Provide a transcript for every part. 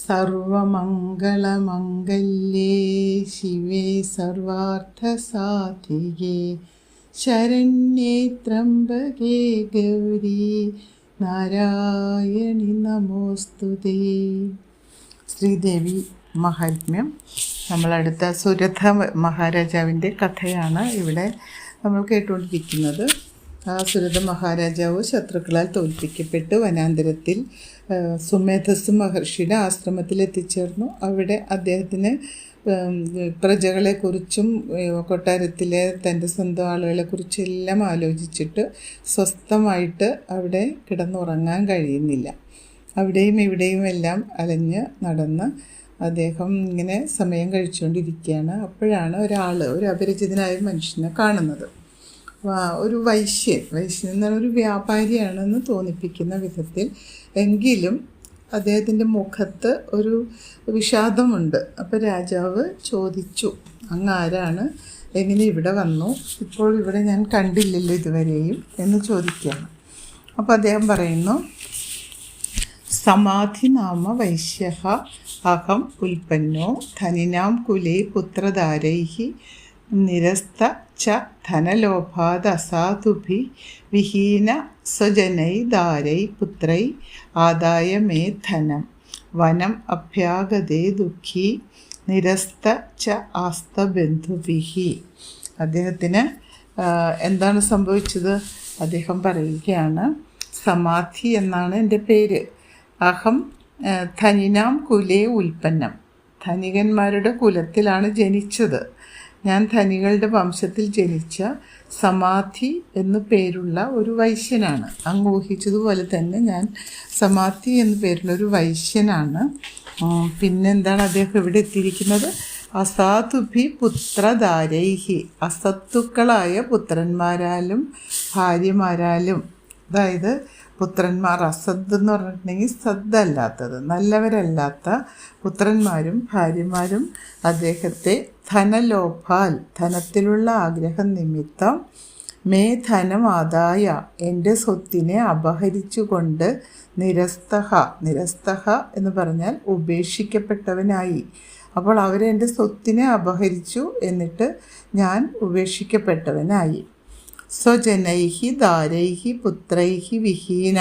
സർവമംഗളമംഗല്യേ ശിവേ സർവാർത്ഥസാധികേ ശരണ്യേ ത്രംബകേ ഗൗരി നാരായണി നമോസ്തുതേ. ശ്രീദേവി മഹാത്മ്യം. നമ്മളടുത്ത സുരഥ മഹാരാജാവിൻ്റെ കഥയാണ് ഇവിടെ നമ്മൾ കേട്ടുകൊണ്ടിരിക്കുന്നത്. ആ സുരഥ മഹാരാജാവ് ശത്രുക്കളാൽ തോൽപ്പിക്കപ്പെട്ട് വനാന്തരത്തിൽ സുമേധസ് മഹർഷിയുടെ ആശ്രമത്തിൽ എത്തിച്ചേർന്നു. അവിടെ അദ്ദേഹത്തിന് പ്രജകളെക്കുറിച്ചും കൊട്ടാരത്തിലെ തൻ്റെ സ്വന്തം ആളുകളെക്കുറിച്ചെല്ലാം ആലോചിച്ചിട്ട് സ്വസ്ഥമായിട്ട് അവിടെ കിടന്നുറങ്ങാൻ കഴിയുന്നില്ല. അവിടെയും ഇവിടെയും എല്ലാം അലഞ്ഞ് നടന്ന് അദ്ദേഹം ഇങ്ങനെ സമയം കഴിച്ചുകൊണ്ടിരിക്കുകയാണ്. അപ്പോഴാണ് ഒരു അപരിചിതനായ മനുഷ്യനെ കാണുന്നത്. ഒരു വൈശ്യൻ എന്നാൽ ഒരു വ്യാപാരിയാണെന്ന് തോന്നിപ്പിക്കുന്ന വിധത്തിൽ, എങ്കിലും അദ്ദേഹത്തിൻ്റെ മുഖത്ത് ഒരു വിഷാദമുണ്ട്. അപ്പോൾ രാജാവ് ചോദിച്ചു, അങ്ങ് ആരാണ്, എങ്ങനെ ഇവിടെ വന്നു, ഇപ്പോൾ ഇവിടെ ഞാൻ കണ്ടില്ലല്ലോ ഇതുവരെയും എന്ന് ചോദിക്കുകയാണ്. അപ്പോൾ അദ്ദേഹം പറയുന്നു, സമാധി നാമ വൈശ്യഃ അഹം ഉൽപ്പന്നോ ധനിനാം കുലേ പുത്രധാരൈഃ നിരസ്ത ച ധനലോഭാദ് അസാധുഭി വിഹീന സ്വജനൈ ദാരൈ പുത്രൈ ആദായ മേ ധനം വനം അഭ്യാഗതേ ദുഃഖി നിരസ്ത ച ആസ്തബന്ധുഭിഹി. അദ്ദേഹത്തിന് എന്താണ് സംഭവിച്ചത്? അദ്ദേഹം പറയുകയാണ്, സമാധി എന്നാണ് എൻ്റെ പേര്. അഹം ധനിനാം കുലേ ഉൽപ്പന്നം, ധനികന്മാരുടെ കുലത്തിലാണ് ജനിച്ചത്. ഞാൻ ധനികളുടെ വംശത്തിൽ ജനിച്ച സമാധി എന്നു പേരുള്ള ഒരു വൈശ്യനാണ്. അങ്ങ് ഊഹിച്ചതുപോലെ തന്നെ ഞാൻ സമാധി എന്നു പേരുള്ള ഒരു വൈശ്യനാണ്. പിന്നെന്താണ് അദ്ദേഹം ഇവിടെ എത്തിയിരിക്കുന്നത്? അസാധുഭി പുത്രധാരൈഹി, അസത്തുക്കളായ പുത്രന്മാരാലും ഭാര്യമാരാലും, അതായത് പുത്രന്മാർ അസദ് എന്ന് പറഞ്ഞിട്ടുണ്ടെങ്കിൽ സദ്ദല്ലാത്തത്, നല്ലവരല്ലാത്ത പുത്രന്മാരും ഭാര്യമാരും അദ്ദേഹത്തെ ധനലോഭാൽ, ധനത്തിലുള്ള ആഗ്രഹം നിമിത്തം, മേ ധനം ആദായ, എൻ്റെ സ്വത്തിനെ അപഹരിച്ചുകൊണ്ട്, നിരസ്തഹ എന്ന് പറഞ്ഞാൽ ഉപേക്ഷിക്കപ്പെട്ടവനായി. അപ്പോൾ അവരെൻ്റെ സ്വത്തിനെ അപഹരിച്ചു, എന്നിട്ട് ഞാൻ ഉപേക്ഷിക്കപ്പെട്ടവനായി. സ്വജനൈഹി ദാരൈഹി പുത്രൈഹി വിഹീന,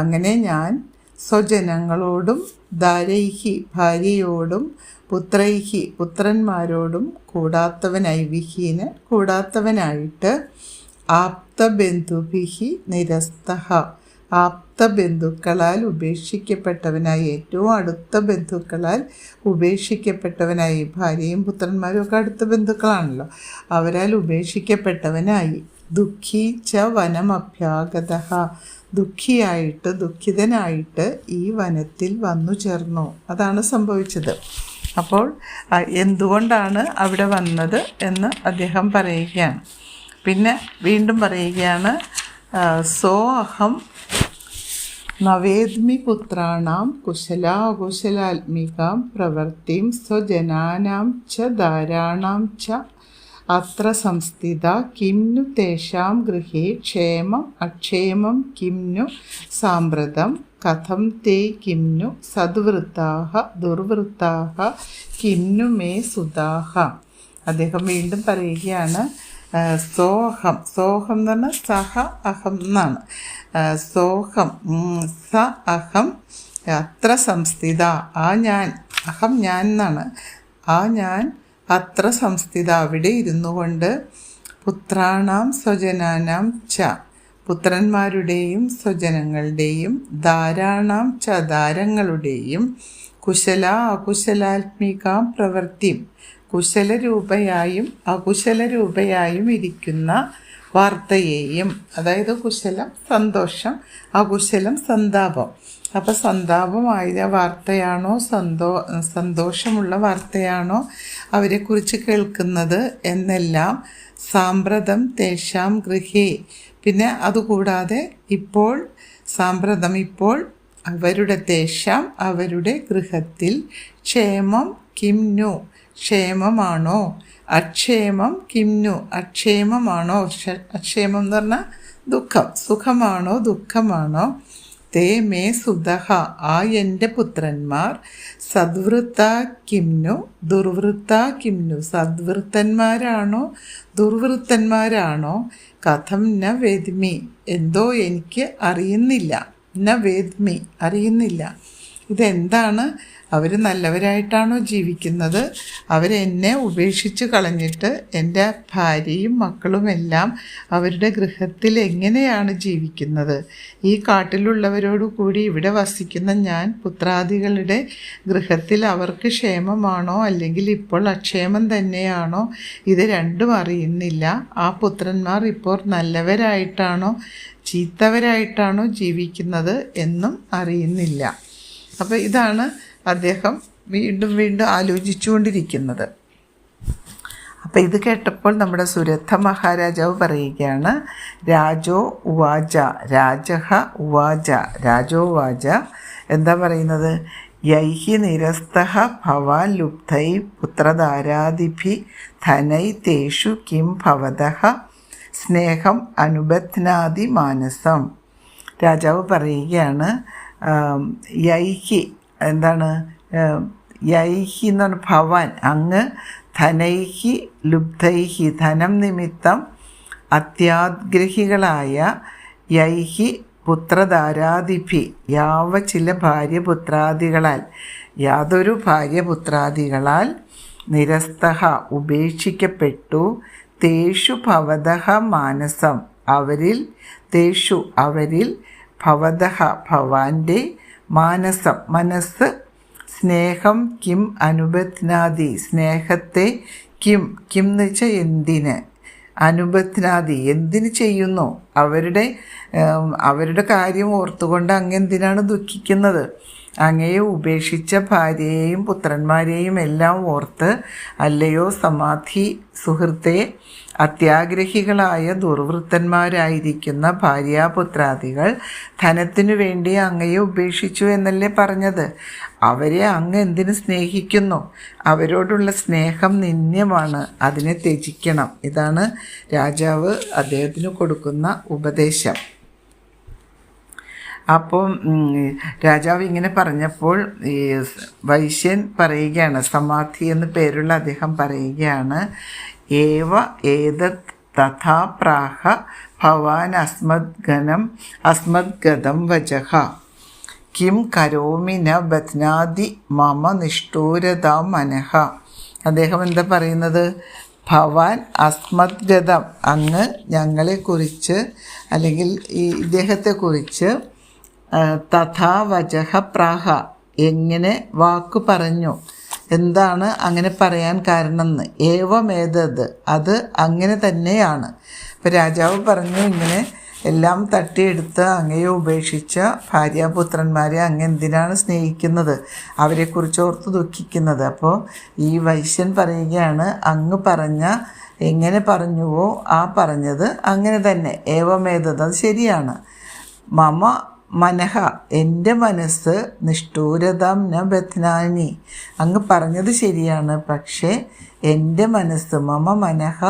അങ്ങനെ ഞാൻ സ്വജനങ്ങളോടും ദാരൈഹി ഭാര്യയോടും പുത്രൈഹി പുത്രന്മാരോടും കൂടാത്തവനായി, വിഹീന കൂടാത്തവനായിട്ട്, ആപ്തബന്ധുഭിഹി നിരസ്തഹ, ആപ്തബന്ധുക്കളാൽ ഉപേക്ഷിക്കപ്പെട്ടവനായി, ഏറ്റവും അടുത്ത ബന്ധുക്കളാൽ ഉപേക്ഷിക്കപ്പെട്ടവനായി. ഭാര്യയും പുത്രന്മാരും ഒക്കെ അടുത്ത ബന്ധുക്കളാണല്ലോ, അവരാൽ ഉപേക്ഷിക്കപ്പെട്ടവനായി. ദുഃഖി ച വനമഭ്യാഗതഃ, ദുഃഖിതനായിട്ട് ഈ വനത്തിൽ വന്നു ചേർന്നു. അതാണ് സംഭവിച്ചത്. അപ്പോൾ എന്തുകൊണ്ടാണ് അവിടെ വന്നത് എന്ന് അദ്ദേഹം പറയുകയാണ്. പിന്നെ വീണ്ടും പറയുകയാണ്, സോ അഹം നവേദ്മി പുത്രാണാം കുശലാകുശലാത്മികാം പ്രവൃത്തിം സ്വജനാനാം ച ധാരാണാം ച അത്ര സംസ്ഥിത കിം നു തേഷാം ഗൃഹേ ക്ഷേമം അക്ഷേമം കിം നു സാമ്പ്രതം കഥം തേ കിം നു സദ്വൃത്താഃ ദുർവൃത്താഃ കിം നു മേ സുതാഃ. അദ്ദേഹം വീണ്ടും പറയുകയാണ്, സോഹം എന്ന് പറഞ്ഞാൽ സഹ അഹം എന്നാണ്. സോഹം സ അഹം അത്ര സംസ്ഥിത, ആ ഞാൻ, അഹം ഞാൻ എന്നാണ്, ആ ഞാൻ അത്ര സംസ്ഥിത അവിടെ ഇരുന്നു കൊണ്ട്, പുത്രാണാം സ്വജനാനാം ച, പുത്രന്മാരുടെയും സ്വജനങ്ങളുടെയും, ധാരാണാം ച ധാരങ്ങളുടെയും, കുശല അകുശലാത്മികാം പ്രവൃത്തിയും, കുശലരൂപയായും അകുശലരൂപയായും ഇരിക്കുന്ന വാർത്തയെയും, അതായത് കുശലം സന്തോഷം, അകുശലം സന്താപം. അപ്പോൾ സന്താപമായ വാർത്തയാണോ സന്തോഷമുള്ള വാർത്തയാണോ അവരെക്കുറിച്ച് കേൾക്കുന്നത് എന്നെല്ലാം, സാമ്പ്രതം തേഷാം ഗൃഹേ, പിന്നെ അതുകൂടാതെ ഇപ്പോൾ സാമ്പ്രതം ഇപ്പോൾ അവരുടെ തേഷാം അവരുടെ ഗൃഹത്തിൽ, ക്ഷേമം കിംനു ക്ഷേമമാണോ, അക്ഷേമം കിംനു അക്ഷേമമാണോ, അക്ഷേമം എന്ന് പറഞ്ഞാൽ ദുഃഖം, സുഖമാണോ ദുഃഖമാണോ, തേ മേ സുതഃ ആ എൻ്റെ പുത്രന്മാർ സദ്വൃത്ത കിംനു ദുർവൃത്ത കിംനു സദ്വൃത്തന്മാരാണോ ദുർവൃത്തന്മാരാണോ കഥം ന വേദ്മി എന്തോ എനിക്ക് അറിയുന്നില്ല. ന വേദ്മി അറിയുന്നില്ല. ഇതെന്താണ്? അവർ നല്ലവരായിട്ടാണോ ജീവിക്കുന്നത്? അവരെന്നെ ഉപേക്ഷിച്ച് കളഞ്ഞിട്ട് എൻ്റെ ഭാര്യയും മക്കളുമെല്ലാം അവരുടെ ഗൃഹത്തിൽ എങ്ങനെയാണ് ജീവിക്കുന്നത്? ഈ കാട്ടിലുള്ളവരോടു കൂടി ഇവിടെ വസിക്കുന്ന ഞാൻ പുത്രാദികളുടെ ഗൃഹത്തിൽ അവർക്ക് ക്ഷേമമാണോ അല്ലെങ്കിൽ ഇപ്പോൾ അക്ഷേമം തന്നെയാണോ? ഇത് രണ്ടും അറിയുന്നില്ല. ആ പുത്രന്മാർ ഇപ്പോൾ നല്ലവരായിട്ടാണോ ചീത്തവരായിട്ടാണോ ജീവിക്കുന്നത് എന്നും അറിയുന്നില്ല. അപ്പോൾ ഇതാണ് അദ്ദേഹം വീണ്ടും വീണ്ടും ആലോചിച്ചുകൊണ്ടിരിക്കുന്നത്. അപ്പോൾ ഇത് കേട്ടപ്പോൾ നമ്മുടെ സുരഥ മഹാരാജാവ് പറയുകയാണ്, രാജോ ഉവാച രാജഹ ഉവാച രാജോ വാച. എന്താ പറയുന്നത്? യൈഹി നിരസ്തഃ ഭവാൻ ലുബ്ധൈ പുത്രധാരാദിഭി ധനൈ തേഷു കിം ഭവതഃ സ്നേഹം അനുബധ്നാതി മാനസം. രാജാവ് പറയുകയാണ്, യൈഹി എന്താണ്? യൈഹി എന്ന് പറഞ്ഞാൽ ഭവാൻ, അങ്ങ് ധനൈഹി ലുബ്ധൈഹി ധനം നിമിത്തം അത്യാഗ്രഹികളായ യൈഹി പുത്രധാരാദിഭി ചില ഭാര്യപുത്രാദികളാൽ യാതൊരു ഭാര്യപുത്രാദികളാൽ നിരസ്തഃ ഉപേക്ഷിക്കപ്പെട്ടു തേഷു ഭവതഃ മാനസം അവരിൽ ഭവതഃ ഭവാന്റെ മാനസം മനസ്സ് സ്നേഹം കിം അനുബധ്നാതി സ്നേഹത്തെ കിം എന്ന് വെച്ചാൽ എന്തിന്, അനുബധ്നാതി എന്തിന് ചെയ്യുന്നു? അവരുടെ കാര്യം ഓർത്തുകൊണ്ട് അങ്ങെന്തിനാണ് ദുഃഖിക്കുന്നത്? അങ്ങയെ ഉപേക്ഷിച്ച ഭാര്യയെയും പുത്രന്മാരെയും എല്ലാം ഓർത്ത് അല്ലയോ സമാധി സുഹൃത്തെ, അത്യാഗ്രഹികളായ ദുർവൃത്തന്മാരായിരിക്കുന്ന ഭാര്യാപുത്രാദികൾ ധനത്തിനു വേണ്ടി അങ്ങയെ ഉപേക്ഷിച്ചു എന്നല്ലേ പറഞ്ഞത്? അവരെ അങ്ങ് എന്തിനു സ്നേഹിക്കുന്നു? അവരോടുള്ള സ്നേഹം നിന്ദ്യമാണ്, അതിനെ ത്യജിക്കണം. ഇതാണ് രാജാവ് അദ്ദേഹത്തിന് കൊടുക്കുന്ന ഉപദേശം. അപ്പം രാജാവ് ഇങ്ങനെ പറഞ്ഞപ്പോൾ ഈ വൈശ്യൻ പറയുകയാണ്, സമാധി എന്ന് പേരുള്ള അദ്ദേഹം പറയുകയാണ്, ഏവ ഏതത് തഥാ പ്രാഹ ഭവാൻ അസ്മദ്ഗതം വചഃ കിം കരോമി ന ബധ്നാതി മമ നിഷ്ഠൂരതാം മനഃ. അദ്ദേഹം എന്താ പറയുന്നത്? ഭവാൻ അസ്മദ്ഗതം, അങ്ങ് ഞങ്ങളെക്കുറിച്ച് അല്ലെങ്കിൽ ഈ ഇദ്ദേഹത്തെക്കുറിച്ച് തഥാ വചഃ പ്രാഹ എങ്ങനെ വാക്കു പറഞ്ഞു, എന്താണ് അങ്ങനെ പറയാൻ കാരണം എന്ന്. ഏവമേതത് അത് അങ്ങനെ തന്നെയാണ്. അപ്പോൾ രാജാവ് പറഞ്ഞു, ഇങ്ങനെ എല്ലാം തട്ടിയെടുത്ത് അങ്ങയെ ഉപേക്ഷിച്ച ഭാര്യാപുത്രന്മാരെ അങ്ങ് എന്തിനാണ് സ്നേഹിക്കുന്നത്? അവരെക്കുറിച്ച് ഓർത്ത് ദുഃഖിക്കുന്നത്? അപ്പോൾ ഈ വൈശ്യൻ പറയുകയാണ്, അങ്ങ് പറഞ്ഞ എങ്ങനെ പറഞ്ഞുവോ ആ പറഞ്ഞത് അങ്ങനെ തന്നെ. ഏവമേതത് അത് ശരിയാണ്. മമ മനഃ എൻ്റെ മനസ്സ് നിഷ്ഠൂരതാം ന ബധ്നാനി അങ്ങ് പറഞ്ഞത് ശരിയാണ്. പക്ഷേ എൻ്റെ മനസ്സ് മമ മനഃ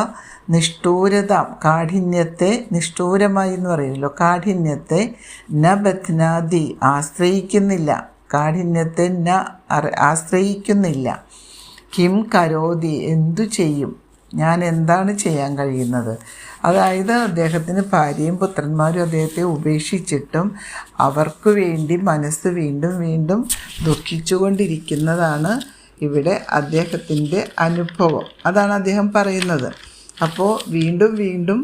നിഷ്ഠൂരതാം കാഠിന്യത്തെ, നിഷ്ഠൂരമായി എന്ന് പറയുമല്ലോ, കാഠിന്യത്തെ ന ബധ്നാതി ആശ്രയിക്കുന്നില്ല, കാഠിന്യത്തെ ആശ്രയിക്കുന്നില്ല. കിം കരോതി എന്തു ചെയ്യും, ഞാൻ എന്താണ് ചെയ്യാൻ കഴിയുന്നത്? അതായത് അദ്ദേഹത്തിന് ഭാര്യയും പുത്രന്മാരും അദ്ദേഹത്തെ ഉപേക്ഷിച്ചിട്ടും അവർക്ക് വേണ്ടി മനസ്സ് വീണ്ടും വീണ്ടും ദുഃഖിച്ചുകൊണ്ടിരിക്കുന്നതാണ് ഇവിടെ അദ്ദേഹത്തിൻ്റെ അനുഭവം. അതാണ് അദ്ദേഹം പറയുന്നത്. അപ്പോൾ വീണ്ടും വീണ്ടും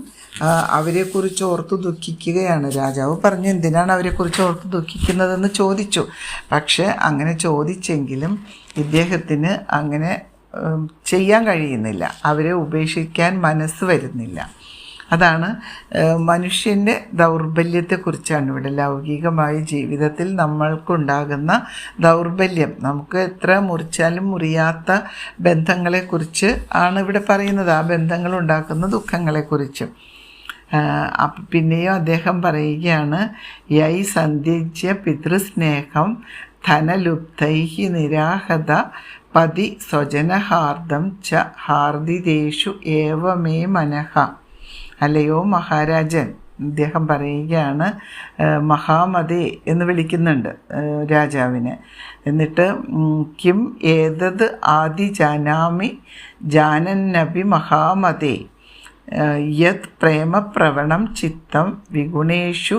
അവരെക്കുറിച്ച് ഓർത്ത് ദുഃഖിക്കുകയാണ്. രാജാവ് പറഞ്ഞു, എന്തിനാണ് അവരെക്കുറിച്ച് ഓർത്ത് ദുഃഖിക്കുന്നതെന്ന് ചോദിച്ചു. പക്ഷേ അങ്ങനെ ചോദിച്ചെങ്കിലും ഇദ്ദേഹത്തിന് അങ്ങനെ ചെയ്യാൻ കഴിയുന്നില്ല, അവരെ ഉപേക്ഷിക്കാൻ മനസ്സ് വരുന്നില്ല. അതാണ് മനുഷ്യൻ്റെ ദൗർബല്യത്തെക്കുറിച്ചാണ് ഇവിടെ. ലൗകികമായ ജീവിതത്തിൽ നമ്മൾക്കുണ്ടാകുന്ന ദൗർബല്യം, നമുക്ക് എത്ര മുറിച്ചാലും മുറിയാത്ത ബന്ധങ്ങളെക്കുറിച്ച് ആണ് ഇവിടെ പറയുന്നത്, ആ ബന്ധങ്ങൾ ഉണ്ടാക്കുന്ന ദുഃഖങ്ങളെക്കുറിച്ച്. പിന്നെയും അദ്ദേഹം പറയുകയാണ്, യൈ സന്ധ്യജ്യ പിതൃസ്നേഹം ധനലുബ്ധൈഹി നിരാഹത പതി സ്വജനഹാർദം ച ഹാർദിതേഷു ഏവമേ മനഃ. അല്ലയോ മഹാരാജൻ, അദ്ദേഹം പറയുകയാണ്, മഹാമതേ എന്ന് വിളിക്കുന്നുണ്ട് രാജാവിനെ. എന്നിട്ട് കിം ഏതത് ആദി ജാനാമി ജാനന്നപി മഹാമതേ യത് പ്രേമപ്രവണം ചിത്തം വിഗുണേഷു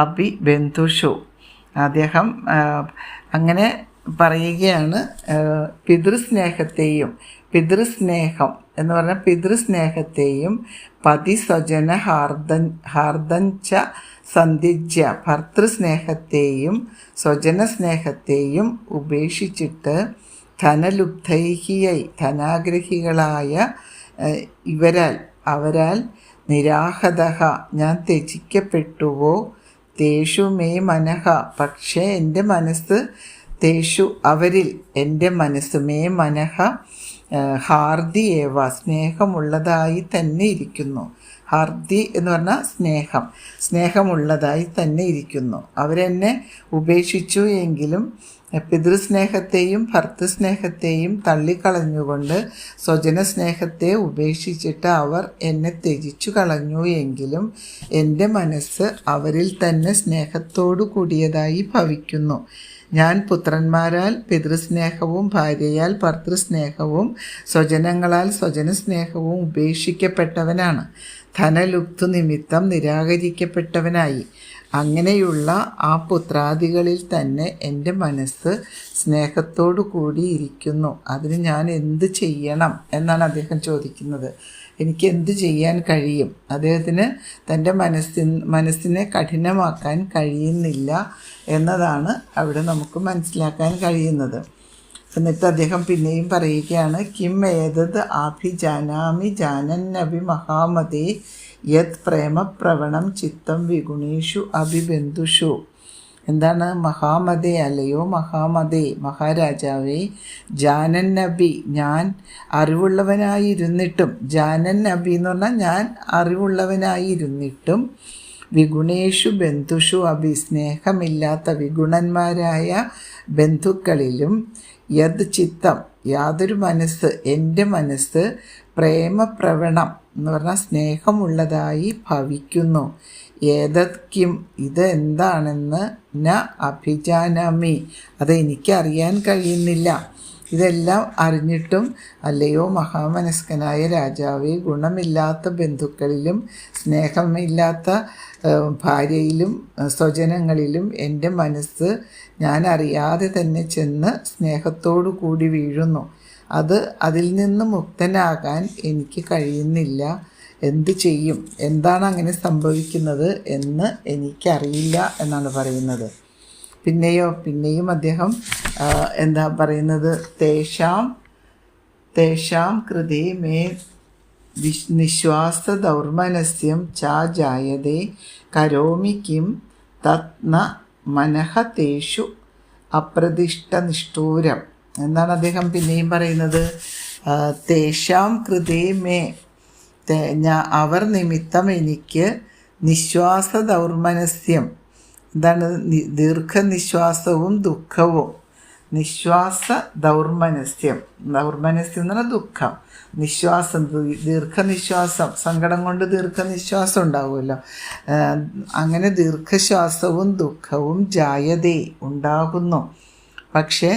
അഭിബന്ധുഷു. അദ്ദേഹം അങ്ങനെ പറയുകയാണ്, പിതൃസ്നേഹം എന്ന് പറഞ്ഞാൽ പിതൃസ്നേഹത്തെയും പതിസ്വജന ഹാർദഞ്ച സന്ധിജ്യ ഭർത്തൃസ്നേഹത്തെയും സ്വജനസ്നേഹത്തെയും ഉപേക്ഷിച്ചിട്ട് ധനലുബ്ധൈഹിയൈ ധനാഗ്രഹികളായ അവരാൽ നിരാഹതഃ ഞാൻ ത്യജിക്കപ്പെട്ടുവോ, തേഷു മേ മനഃ പക്ഷേ എൻ്റെ മനസ്സ്, തേഷു അവരിൽ എൻ്റെ മനസ്സ്, മേ മനഃ ഹാർദി ഏവ സ്നേഹമുള്ളതായി തന്നെ ഇരിക്കുന്നു. ഹാർദി എന്ന് പറഞ്ഞാൽ സ്നേഹമുള്ളതായി തന്നെ ഇരിക്കുന്നു. അവരെന്നെ ഉപേക്ഷിച്ചു എങ്കിലും പിതൃസ്നേഹത്തെയും ഭർത്തൃസ്നേഹത്തെയും തള്ളിക്കളഞ്ഞുകൊണ്ട് സ്വജനസ്നേഹത്തെ ഉപേക്ഷിച്ചിട്ട് അവർ എന്നെ ത്യജിച്ചു കളഞ്ഞു എങ്കിലും എൻ്റെ മനസ്സ് അവരിൽ തന്നെ സ്നേഹത്തോടു കൂടിയതായി ഭവിക്കുന്നു. ഞാൻ പുത്രന്മാരാൽ പിതൃസ്നേഹവും ഭാര്യയാൽ ഭർത്തൃസ്നേഹവും സ്വജനങ്ങളാൽ സ്വജനസ്നേഹവും ഉപേക്ഷിക്കപ്പെട്ടവനാണ്. ധനലുബ്ധു നിമിത്തം നിരാകരിക്കപ്പെട്ടവനായി. അങ്ങനെയുള്ള ആ പുത്രാദികളിൽ തന്നെ എൻ്റെ മനസ്സ് സ്നേഹത്തോടു കൂടിയിരിക്കുന്നു. അതിന് ഞാൻ എന്ത് ചെയ്യണം എന്നാണ് അദ്ദേഹം ചോദിക്കുന്നത്. എനിക്ക് എന്ത് ചെയ്യാൻ കഴിയും? അദ്ദേഹത്തിന് തൻ്റെ മനസ്സിനെ കഠിനമാക്കാൻ കഴിയുന്നില്ല എന്നതാണ് അവിടെ നമുക്ക് മനസ്സിലാക്കാൻ കഴിയുന്നത്. എന്നിട്ട് അദ്ദേഹം പിന്നെയും പറയുകയാണ്, കിം ഏതത് അഭിജാനാമി ജാനന്നഭി മഹാമതേ യത് പ്രേമപ്രവണം ചിത്തം വിഗുണേഷു അഭിബന്ധുഷു. എന്താണ് മഹാമതേ? അല്ലയോ മഹാമതേ, മഹാരാജാവേ, ജാനൻ നബി ഞാൻ അറിവുള്ളവനായിരുന്നിട്ടും, ജാനൻ നബി എന്ന് പറഞ്ഞാൽ ഞാൻ അറിവുള്ളവനായിരുന്നിട്ടും, വിഗുണേഷു ബന്ധുഷു അഭി സ്നേഹമില്ലാത്ത വിഗുണന്മാരായ ബന്ധുക്കളിലും, യത് ചിത്തം യാതൊരു മനസ്സ്, എൻ്റെ മനസ്സ് പ്രേമപ്രവണം എന്ന് പറഞ്ഞാൽ സ്നേഹമുള്ളതായി ഭവിക്കുന്നു. ഏതത് കിം ഇത് എന്താണെന്ന് ന അഭിജാനാമി അത് എനിക്കറിയാൻ കഴിയുന്നില്ല. ഇതെല്ലാം അറിഞ്ഞിട്ടും അല്ലയോ മഹാമനസ്കനായ രാജാവേ, ഗുണമില്ലാത്ത ബന്ധുക്കളിലും സ്നേഹമില്ലാത്ത ഭാര്യയിലും സ്വജനങ്ങളിലും എൻ്റെ മനസ്സ് ഞാൻ അറിയാതെ തന്നെ ചെന്ന് സ്നേഹത്തോടു കൂടി വീഴുന്നു. അതിൽ നിന്ന് മുക്തനാകാൻ എനിക്ക് കഴിയുന്നില്ല. എന്ത് ചെയ്യും? എന്താണ് അങ്ങനെ സംഭവിക്കുന്നത് എന്ന് എനിക്കറിയില്ല എന്നാണ് പറയുന്നത്. പിന്നെയും അദ്ദേഹം എന്താ പറയുന്നത്, തേഷാം കൃതേ മേ നിശ്വാസ ദൗർമനസ്യം ചാ ജായതേ കരോമി കിം തത് ന മനഃ തേഷു അപ്രതിഷ്ഠനിഷ്ഠൂരം എന്നാണ് അദ്ദേഹം പിന്നെയും പറയുന്നത്. തേഷാം കൃതേ മേ അവർ നിമിത്തം എനിക്ക് നിശ്വാസ ദൗർമനസ്യം, എന്താണ് ദീർഘനിശ്വാസവും ദുഃഖവും. നിശ്വാസ ദൗർമനസ്യം എന്ന് പറഞ്ഞാൽ ദുഃഖം, നിശ്വാസം ദീർഘനിശ്വാസം, സങ്കടം കൊണ്ട് ദീർഘനിശ്വാസം ഉണ്ടാകുമല്ലോ, അങ്ങനെ ദീർഘശ്വാസവും ദുഃഖവും ജായതേ ഉണ്ടാകുന്നു. പക്ഷേ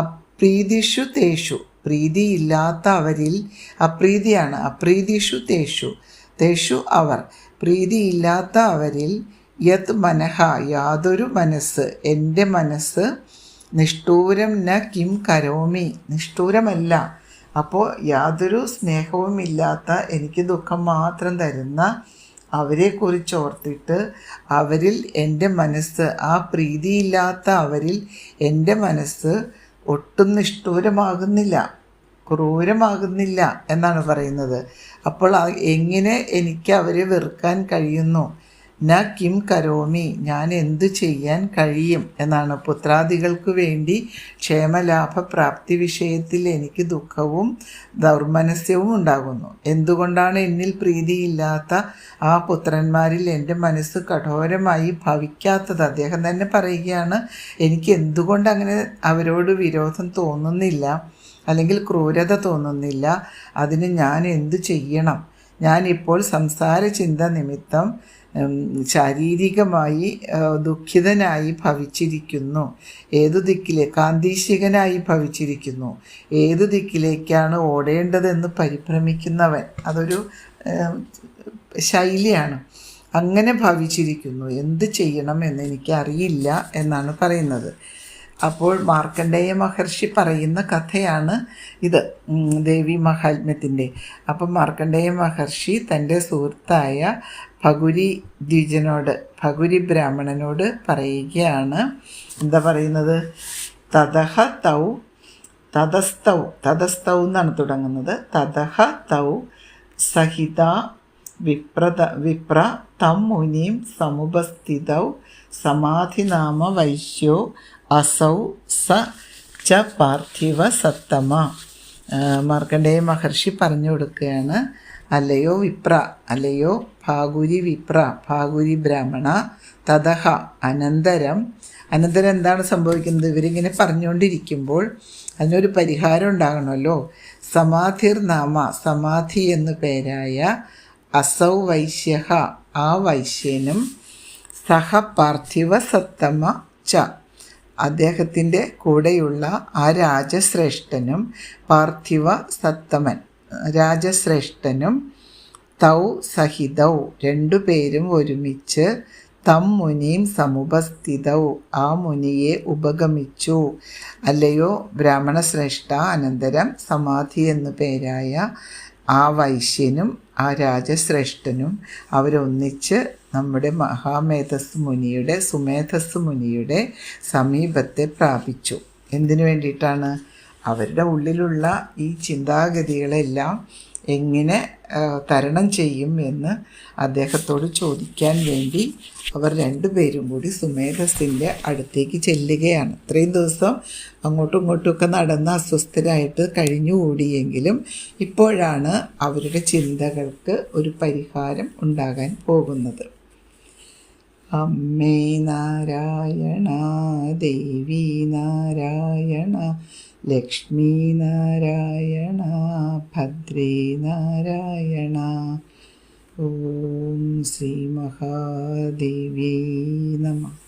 അപ്രീതിഷു തേഷു പ്രീതിയില്ലാത്ത അവരിൽ, അപ്രീതിയാണ് അപ്രീതിഷു തേഷു അവർ പ്രീതിയില്ലാത്ത അവരിൽ, യത് മനഃ യാതൊരു മനസ്സ്, എൻ്റെ മനസ്സ്, നിഷ്ഠൂരം ന കിം കരോമി നിഷ്ഠൂരമല്ല. അപ്പോൾ യാതൊരു സ്നേഹവുമില്ലാത്ത എനിക്ക് ദുഃഖം മാത്രം തരുന്ന അവരെക്കുറിച്ച് ഓർത്തിട്ട് അവരിൽ എൻ്റെ മനസ്സ്, ആ പ്രീതിയില്ലാത്ത അവരിൽ എൻ്റെ മനസ്സ് ഒട്ടും നിഷ്ഠൂരമാകുന്നില്ല, ക്രൂരമാകുന്നില്ല എന്നാണ് പറയുന്നത്. അപ്പോൾ എങ്ങനെ എനിക്ക് അവരെ വെറുക്കാൻ കഴിയുന്നു? ന കിം കരോമി ഞാൻ എന്തു ചെയ്യാൻ കഴിയും എന്നാണ്. പുത്രാദികൾക്ക് വേണ്ടി ക്ഷേമലാഭ പ്രാപ്തി വിഷയത്തിൽ എനിക്ക് ദുഃഖവും ദൗർമനസ്യവും ഉണ്ടാകുന്നു. എന്തുകൊണ്ടാണ് എന്നിൽ പ്രീതിയില്ലാത്ത ആ പുത്രന്മാരിൽ എൻ്റെ മനസ്സ് കഠോരമായി ഭവിക്കാത്തത്? അദ്ദേഹം തന്നെ പറയുകയാണ്, എനിക്ക് എന്തുകൊണ്ട് അങ്ങനെ അവരോട് വിരോധം തോന്നുന്നില്ല, അല്ലെങ്കിൽ ക്രൂരത തോന്നുന്നില്ല. അതിന് ഞാൻ എന്തു ചെയ്യണം? ഞാനിപ്പോൾ സംസാര ചിന്ത നിമിത്തം ശാരീരികമായി ദുഃഖിതനായി ഭവിച്ചിരിക്കുന്നു. ഏതു ദിക്കിലെ കാന്തീശികനായി ഭവിച്ചിരിക്കുന്നു. ഏതു ദിക്കിലേക്കാണ് ഓടേണ്ടതെന്ന് പരിഭ്രമിക്കുന്നവൻ. അതൊരു ശൈലിയാണ്. അങ്ങനെ ഭവിച്ചിരിക്കുന്നു. എന്ത് ചെയ്യണം എന്നെനിക്കറിയില്ല എന്നാണ് പറയുന്നത്. അപ്പോൾ മാർക്കണ്ഡേയ മഹർഷി പറയുന്ന കഥയാണ് ഇത്, ദേവി മഹാത്മ്യത്തിൻ്റെ. അപ്പം മാർക്കണ്ഡേയ മഹർഷി തൻ്റെ സുഹൃത്തായ ഭഗുരി ദ്വിജനോട്, ഭഗുരി ബ്രാഹ്മണനോട് പറയുകയാണ്. എന്താ പറയുന്നത്? തതസ്ഥൗ എന്നാണ് തുടങ്ങുന്നത്. തതഹ തൗ സഹിത വിപ്ര തം മുനിം സമുപസ്ഥിതൗ സമാധിനാമ വൈശ്യോ അസൗ സ ച പാർത്ഥിവ സത്തമ. മാർക്കണ്ഡേയ മഹർഷി പറഞ്ഞു കൊടുക്കുകയാണ്, അല്ലയോ വിപ്ര, അല്ലയോ ഭാഗുരി ബ്രാഹ്മണ, തതഹ അനന്തരം എന്താണ് സംഭവിക്കുന്നത്? ഇവരിങ്ങനെ പറഞ്ഞുകൊണ്ടിരിക്കുമ്പോൾ അതിനൊരു പരിഹാരം ഉണ്ടാകണമല്ലോ. സമാധിർനാമ, സമാധി എന്നു പേരായ അസൗ വൈശ്യ, ആ വൈശ്യനും സഹ പാർത്ഥിവ സത്തമ ച, അദ്ദേഹത്തിൻ്റെ കൂടെയുള്ള ആ രാജശ്രേഷ്ഠനും, പാർത്ഥിവ സത്തമൻ രാജശ്രേഷ്ഠനും, തൗ സഹിതൗ രണ്ടുപേരും ഒരുമിച്ച്, തം മുനിയും സമുപസ്ഥിതൗ ആ മുനിയെ ഉപഗമിച്ചു. അല്ലയോ ബ്രാഹ്മണ ശ്രേഷ്ഠ, അനന്തരം സമാധി എന്നു പേരായ ആ വൈശ്യനും ആ രാജശ്രേഷ്ഠനും അവരൊന്നിച്ച് നമ്മുടെ സുമേധസ് മുനിയുടെ സമീപത്തെ പ്രാപിച്ചു. എന്തിനു വേണ്ടിയിട്ടാണ്? അവരുടെ ഉള്ളിലുള്ള ഈ ചിന്താഗതികളെല്ലാം എങ്ങനെ തരണം ചെയ്യും എന്ന് അദ്ദേഹത്തോട് ചോദിക്കാൻ വേണ്ടി അവർ രണ്ടുപേരും കൂടി സുമേധസിൻ്റെ അടുത്തേക്ക് ചെല്ലുകയാണ്. ഇത്രയും ദിവസം അങ്ങോട്ടും ഇങ്ങോട്ടുമൊക്കെ നടന്ന് അസ്വസ്ഥരായിട്ട് കഴിഞ്ഞുകൂടിയെങ്കിലും ഇപ്പോഴാണ് അവരുടെ ചിന്തകൾക്ക് ഒരു പരിഹാരം ഉണ്ടാകാൻ പോകുന്നത്. അമ്മേ നാരായണ, ദേവി നാരായണ, ലക്ഷ്മീ നാരായണ, ഭദ്രേ നാരായണ. ഓം ശ്രീ മഹാദേവ്യൈ നമഃ.